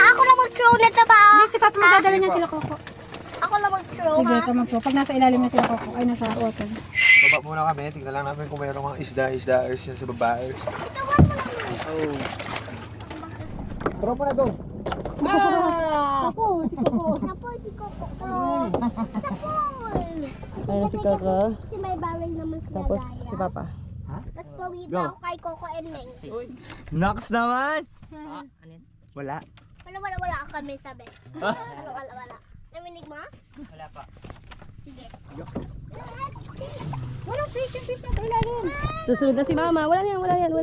Ako lang mag-throw nito ba? Si Papa magdadala niya sila Coco. Ako lang mag-throw, Sige, ha? ikaw mag-throw. Pag nasa ilalim na sila Coco, ay nasa water. Baba muna kami, tignan lang namin kung mayroong mga isda-isdaers yan sa babaers. Oh. Tropa na to. Ako, si Coco. Sapol, si Coco. Sapol! Ayun si Coco. Si may bawal naman si Tapos Gagaya. si Papa. Mas pawid Go. ako kay Coco and Meng. Nox naman! Wala. Wala kami sabi. Wala. Naminig mo? Wala pa. Sige. Walang fish, yung fish na sa ilalim. Susunod na si Mama. Wala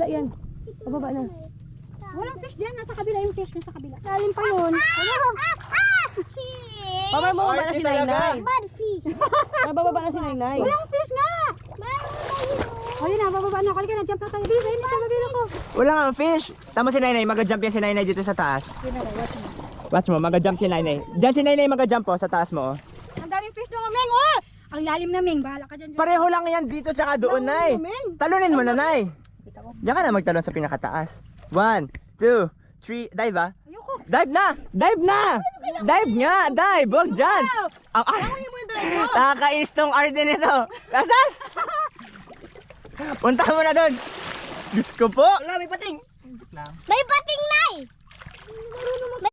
yan. Pababa na. Walang fish dyan, nasa kabila yung fish, nasa kabila. Lalim pa yun. Fish! Papa, mababa na si Nainay. Bad fish! Mababa na si Nainay. Walang fish na! O yun na, bababa na ako. Halika na, jump na tayo. Bisa, hindi ka mabilo ko. Wala nga ang fish. Tama si Nainay. Mag-jump yan si Nainay dito sa taas. Watch mo, mag-jump si Nainay. Diyan si Nainay mag-jump po sa taas mo. Oh. Ang daming fish doon, Meng. Oh! Ang lalim na, Meng. Bahala ka dyan. Pareho lang yan dito tsaka doon, Nay. Talunin mo na, Nay. Diyan ka na magtalon sa pinakataas. 1, 2, 3. Dive ah. Ayoko. Dive na! Dive na! Dive nga! Dive! Huwag dyan! Nakakainis tong Arden nito. Kasas! Punta mo na doon. Diyos ko po. Wala, may pating. May pating, Nay!